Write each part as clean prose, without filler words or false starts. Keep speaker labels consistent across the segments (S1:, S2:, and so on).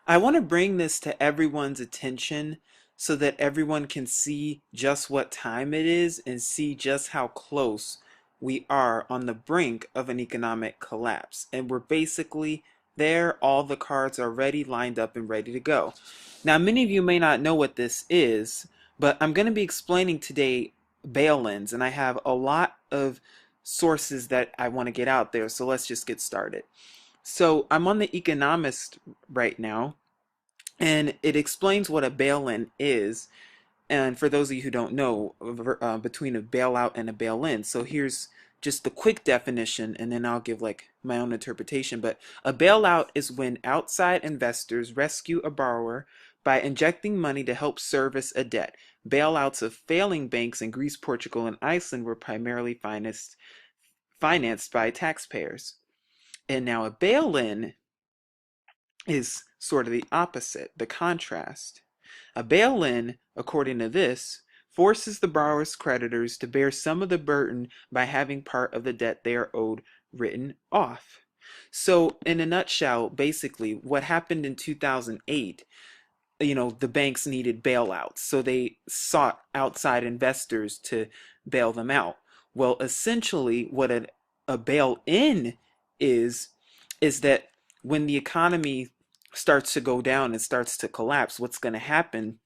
S1: I want to bring this to everyone's attention so that everyone can see just what time it is and see just how close we are on the brink of an economic collapse. And we're basically there, all the cards are ready, lined up, and ready to go. Now, many of you may not know what this is, but I'm going to be explaining today bail-ins, and I have a lot of sources that I want to get out there, so let's just get started. So I'm on The Economist right now, and it explains what a bail-in is. And for those of you who don't know, between a bailout and a bail-in. So here's just the quick definition, and then I'll give like my own interpretation. But a bailout is when outside investors rescue a borrower by injecting money to help service a debt. Bailouts of failing banks in Greece, Portugal, and Iceland were primarily financed by taxpayers. And now a bail-in is sort of the opposite, the contrast. A bail-in, according to this, forces the borrower's creditors to bear some of the burden by having part of the debt they are owed written off. So, in a nutshell, basically, what happened in 2008, the banks needed bailouts. So they sought outside investors to bail them out. Well, essentially, what a bail-in is, is that when the economy starts to go down and starts to collapse, what's going to happen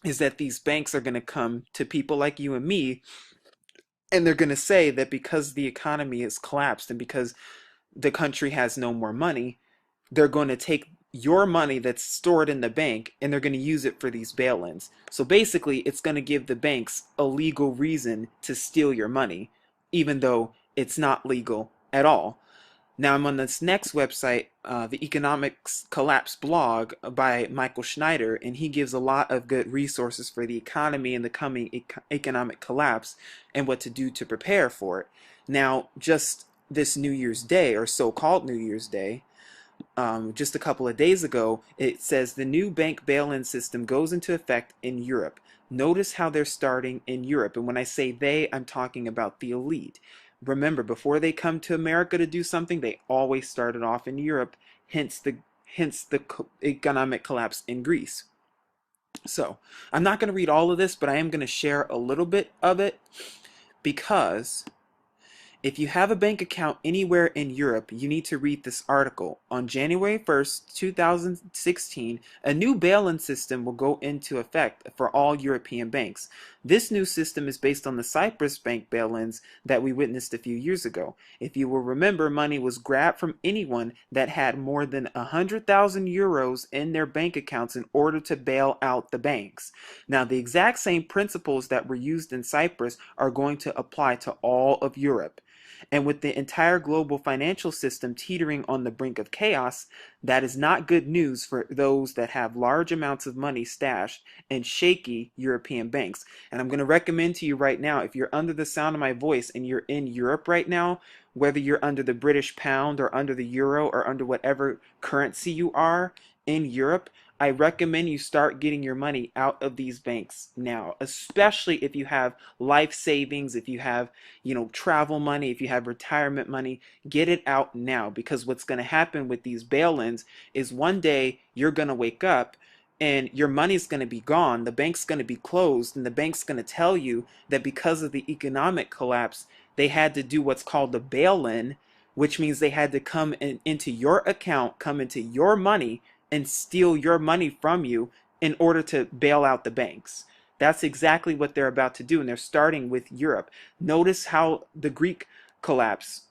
S1: is that these banks are going to come to people like you and me, and they're going to say that because the economy has collapsed and because the country has no more money, they're going to take your money that's stored in the bank and they're going to use it for these bail-ins. So basically, it's going to give the banks a legal reason to steal your money, even though it's not legal at all. Now I'm on this next website, the Economics Collapse blog by Michael Schneider, and he gives a lot of good resources for the economy and the coming economic collapse and what to do to prepare for it. Now, just this New Year's Day, or so-called New Year's Day, just a couple of days ago, it says the new bank bail-in system goes into effect in Europe. Notice how they're starting in Europe. And when I say they, I'm talking about the elite. Remember, before they come to America to do something, they always started off in Europe, hence the economic collapse in Greece. So, I'm not going to read all of this, but I am going to share a little bit of it because if you have a bank account anywhere in Europe, you need to read this article. On January 1st, 2016, a new bail-in system will go into effect for all European banks. This new system is based on the Cyprus bank bail-ins that we witnessed a few years ago. If you will remember, money was grabbed from anyone that had more than 100,000 euros in their bank accounts in order to bail out the banks. Now, the exact same principles that were used in Cyprus are going to apply to all of Europe. And with the entire global financial system teetering on the brink of chaos, that is not good news for those that have large amounts of money stashed in shaky European banks. And I'm going to recommend to you right now, if you're under the sound of my voice and you're in Europe right now, whether you're under the British pound or under the euro or under whatever currency you are in Europe, I recommend you start getting your money out of these banks now, especially if you have life savings, if you have, travel money, if you have retirement money, get it out now, because what's going to happen with these bail-ins is one day you're going to wake up and your money's going to be gone, the bank's going to be closed, and the bank's going to tell you that because of the economic collapse, they had to do what's called a bail-in, which means they had to come into your account, come into your money, and steal your money from you in order to bail out the banks. That's exactly what they're about to do, and they're starting with Europe. Notice how the collapse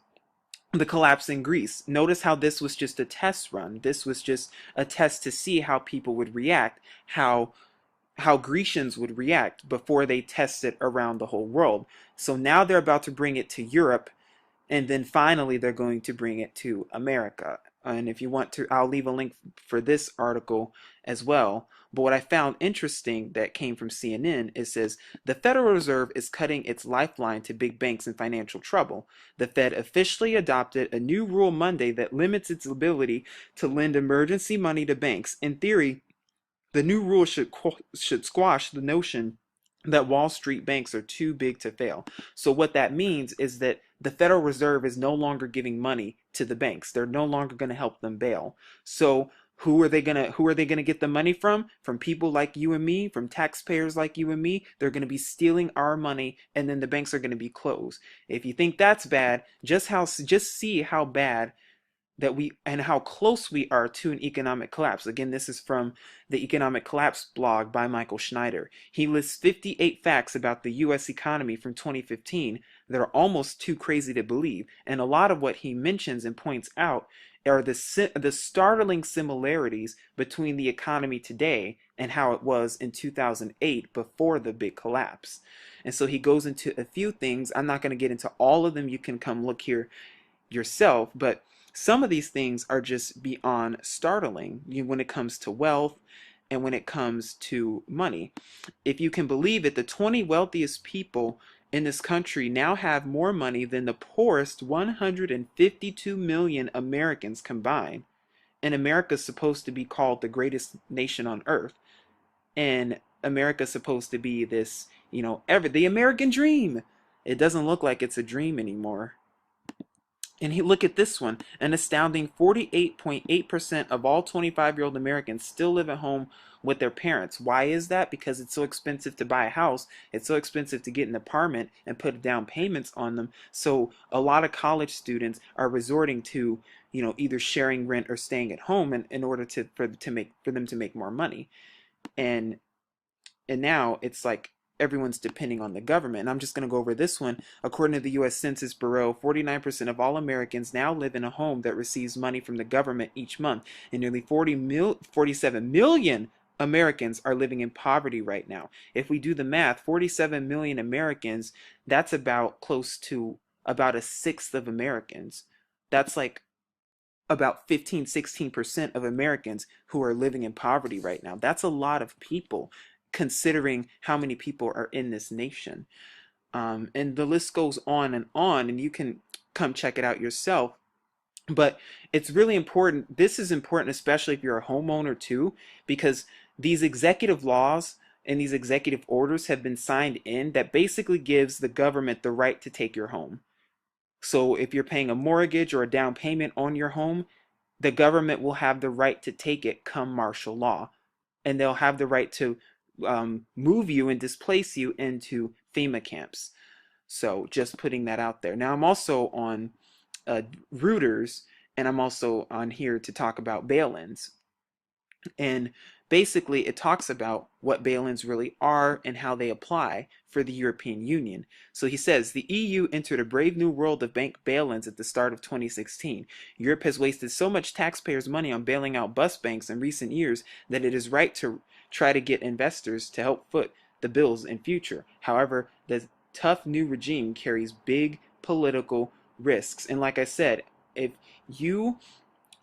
S1: in Greece. Notice how this was just a test run. This was just a test to see how people would react, how Grecians would react before they test it around the whole world. So now they're about to bring it to Europe, and then finally they're going to bring it to America. And if you want to, I'll leave a link for this article as well. But what I found interesting that came from CNN, it says the Federal Reserve is cutting its lifeline to big banks in financial trouble. The Fed officially adopted a new rule Monday that limits its ability to lend emergency money to banks. In theory, the new rule should squash the notion that Wall Street banks are too big to fail. So what that means is that the Federal Reserve is no longer giving money to the banks. They're no longer going to help them bail. So Who are they gonna get the money from? From people like you and me, from taxpayers like you and me. They're gonna be stealing our money, and then the banks are gonna be closed. If you think that's bad, just see how bad that we and how close we are to an economic collapse. Again, this is from the Economic Collapse blog by Michael Schneider. He lists 58 facts about the US economy from 2015 that are almost too crazy to believe. And a lot of what he mentions and points out are the startling similarities between the economy today and how it was in 2008 before the big collapse. And so he goes into a few things. I'm not going to get into all of them. You can come look here yourself, but some of these things are just beyond startling when it comes to wealth and when it comes to money. If you can believe it, the 20 wealthiest people in this country now have more money than the poorest 152 million Americans combined. And America's supposed to be called the greatest nation on earth. And America's supposed to be this, the American dream. It doesn't look like it's a dream anymore. And look at this one. An astounding 48.8% of all 25-year-old Americans still live at home with their parents. Why is that? Because it's so expensive to buy a house. It's so expensive to get an apartment and put down payments on them. So a lot of college students are resorting to, either sharing rent or staying at home in order for them to make more money. And now it's like everyone's depending on the government. And I'm just going to go over this one. According to the U.S. Census Bureau, 49% of all Americans now live in a home that receives money from the government each month, and nearly 47 million Americans are living in poverty right now. If we do the math, 47 million Americans, that's about close to about a sixth of Americans. That's like about 15-16% of Americans who are living in poverty right now. That's a lot of people, considering how many people are in this nation. And the list goes on, and you can come check it out yourself. But it's really important. This is important, especially if you're a homeowner too, because these executive laws and these executive orders have been signed in that basically gives the government the right to take your home. So if you're paying a mortgage or a down payment on your home, the government will have the right to take it come martial law. And they'll have the right to move you and displace you into FEMA camps. So just putting that out there. Now I'm also on Reuters, and I'm also on here to talk about bail-ins. And basically, it talks about what bail-ins really are and how they apply for the European Union. So he says, the EU entered a brave new world of bank bail-ins at the start of 2016. Europe has wasted so much taxpayers' money on bailing out bust banks in recent years that it is right to try to get investors to help foot the bills in future. However, the tough new regime carries big political risks. And like I said, if you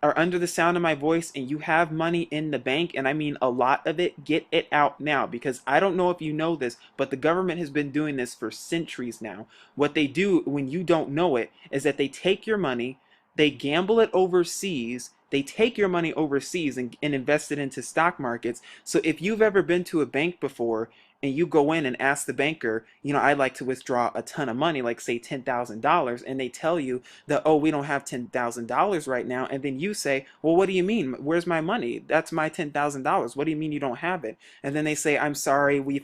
S1: are under the sound of my voice and you have money in the bank, and I mean a lot of it, get it out now, because I don't know if you know this, but the government has been doing this for centuries now. What they do when you don't know it is that they take your money, they gamble it overseas, they take your money overseas and invest it into stock markets. So if you've ever been to a bank before and you go in and ask the banker, I'd like to withdraw a ton of money, like say $10,000, and they tell you that, oh, we don't have $10,000 right now. And then you say, well, what do you mean? Where's my money? That's my $10,000. What do you mean you don't have it? And then they say, I'm sorry, we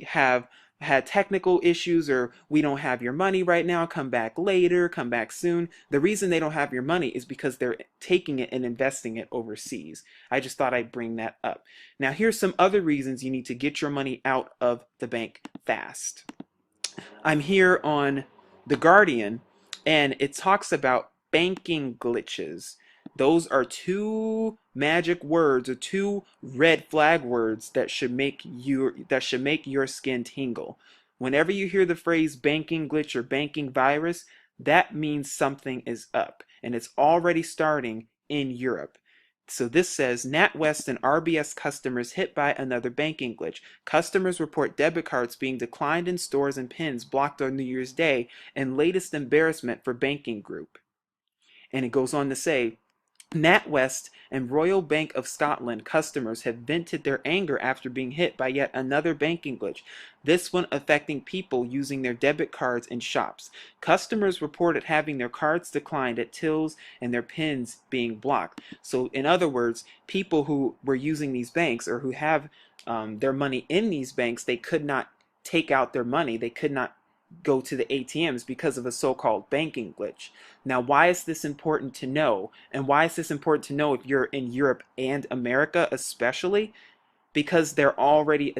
S1: have had technical issues, or we don't have your money right now, come back later, come back soon. The reason they don't have your money is because they're taking it and investing it overseas. I just thought I'd bring that up. Now here's some other reasons you need to get your money out of the bank fast. I'm here on The Guardian, and it talks about banking glitches. Those are two magic words, or two red flag words that should make your skin tingle. Whenever you hear the phrase banking glitch or banking virus, that means something is up, and it's already starting in Europe. So this says, NatWest and RBS customers hit by another banking glitch. Customers report debit cards being declined in stores and PINs blocked on New Year's Day, and latest embarrassment for banking group. And it goes on to say, NatWest and Royal Bank of Scotland customers have vented their anger after being hit by yet another banking glitch, this one affecting people using their debit cards in shops. Customers reported having their cards declined at tills and their PINs being blocked. So, in other words, people who were using these banks or who have their money in these banks, they could not take out their money. They could not go to the ATMs because of a so-called banking glitch. Now, why is this important to know? And why is this important to know if you're in Europe and America especially? Because they're already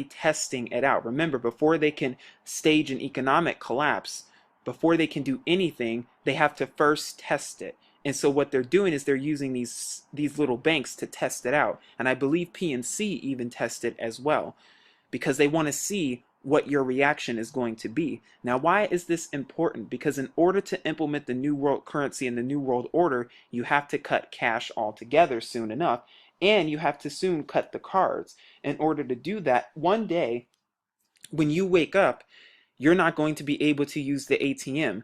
S1: testing it out. Remember, before they can stage an economic collapse, before they can do anything, they have to first test it. And so what they're doing is they're using these little banks to test it out. And I believe PNC even tested as well, because they want to see what your reaction is going to be. Now, why is this important? Because in order to implement the new world currency and the new world order, you have to cut cash altogether soon enough, and you have to soon cut the cards. In order to do that, one day when you wake up, you're not going to be able to use the ATM.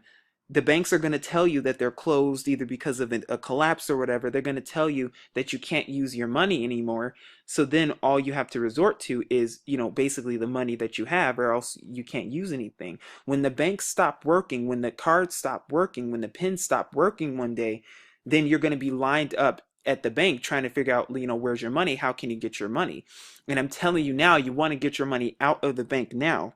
S1: The banks are going to tell you that they're closed either because of a collapse or whatever. They're going to tell you that you can't use your money anymore. So then all you have to resort to is, basically the money that you have, or else you can't use anything. When the banks stop working, when the cards stop working, when the pins stop working one day, then you're going to be lined up at the bank trying to figure out, where's your money? How can you get your money? And I'm telling you now, you want to get your money out of the bank now.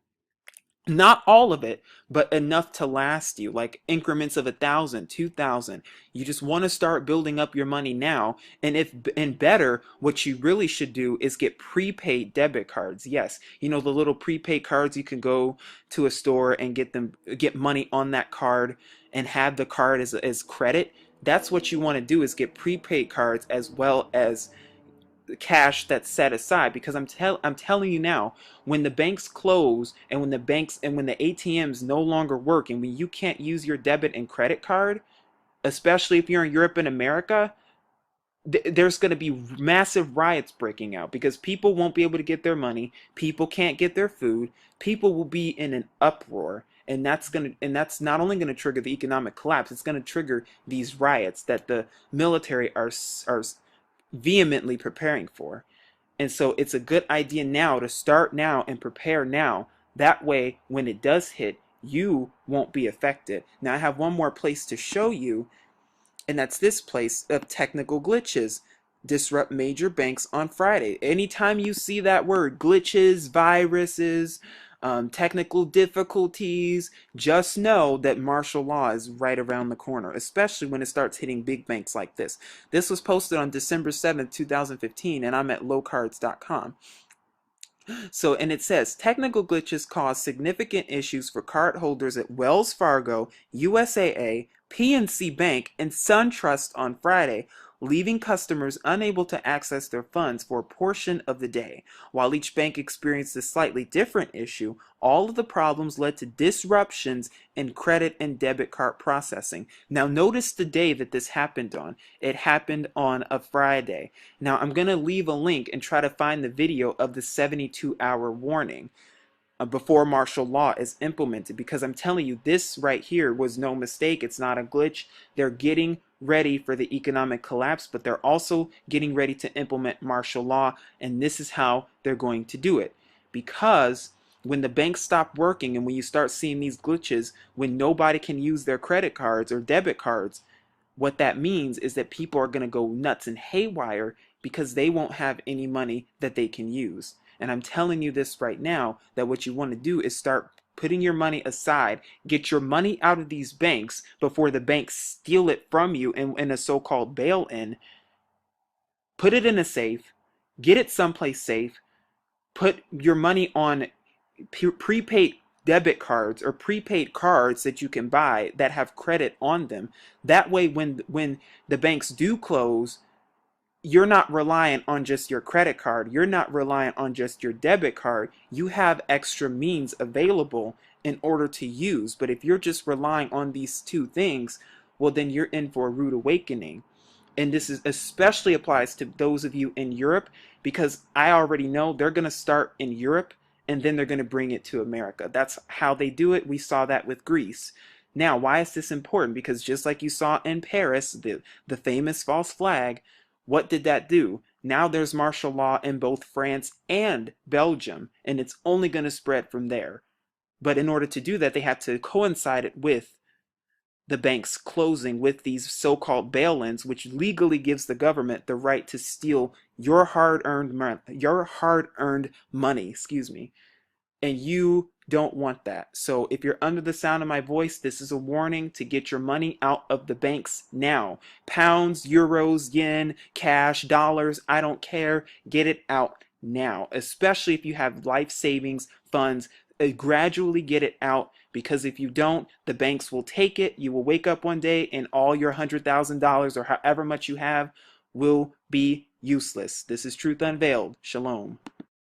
S1: Not all of it, but enough to last you, like increments of 1,000, 2,000. You just want to start building up your money now. And better, what you really should do is get prepaid debit cards. Yes, the little prepaid cards, you can go to a store and get money on that card and have the card as credit. That's what you want to do, is get prepaid cards as well as cash that's set aside, because I'm telling you now, when the banks close and when the ATMs no longer work and when you can't use your debit and credit card, especially if you're in Europe and America, there's going to be massive riots breaking out, because people won't be able to get their money, people can't get their food, people will be in an uproar. And that's not only going to trigger the economic collapse, it's going to trigger these riots that the military are vehemently preparing for. And so it's a good idea now to start now and prepare now. That way, when it does hit, you won't be affected. Now, I have one more place to show you, and that's this place of technical glitches. Disrupt major banks on Friday. Anytime you see that word, glitches, viruses, technical difficulties, just know that martial law is right around the corner, especially when it starts hitting big banks like this. This was posted on December 7th, 2015, and I'm at lowcards.com. So, and it says, technical glitches cause significant issues for cardholders at Wells Fargo, USAA, PNC Bank, and SunTrust on Friday, leaving customers unable to access their funds for a portion of the day. While each bank experienced a slightly different issue, all of the problems led to disruptions in credit and debit card processing. Now, notice the day that this happened on. It happened on a Friday. Now, I'm going to leave a link and try to find the video of the 72-hour warning before martial law is implemented, because I'm telling you, this right here was no mistake. It's not a glitch. They're getting ready for the economic collapse, but they're also getting ready to implement martial law, and this is how they're going to do it. Because when the banks stop working and when you start seeing these glitches, when nobody can use their credit cards or debit cards, what that means is that people are going to go nuts and haywire because they won't have any money that they can use. And I'm telling you this right now, that what you want to do is start putting your money aside, get your money out of these banks before the banks steal it from you in a so-called bail-in. Put it in a safe, get it someplace safe, put your money on prepaid debit cards or prepaid cards that you can buy that have credit on them. That way, when the banks do close, you're not reliant on just your credit card. You're not reliant on just your debit card. You have extra means available in order to use. But if you're just relying on these two things, well, then you're in for a rude awakening. And this is especially applies to those of you in Europe, because I already know they're going to start in Europe and then they're going to bring it to America. That's how they do it. We saw that with Greece. Now, why is this important? Because just like you saw in Paris, the famous false flag, what did that do? Now there's martial law in both France and Belgium, and it's only going to spread from there. But in order to do that, they had to coincide it with the banks closing with these so-called bail-ins, which legally gives the government the right to steal your hard-earned money, excuse me. And you don't want that. So if you're under the sound of my voice, this is a warning to get your money out of the banks now. Pounds, euros, yen, cash, dollars, I don't care. Get it out now, especially if you have life savings funds. Gradually get it out, because if you don't, the banks will take it. You will wake up one day and all your $100,000 or however much you have will be useless. This is Truth Unveiled. Shalom.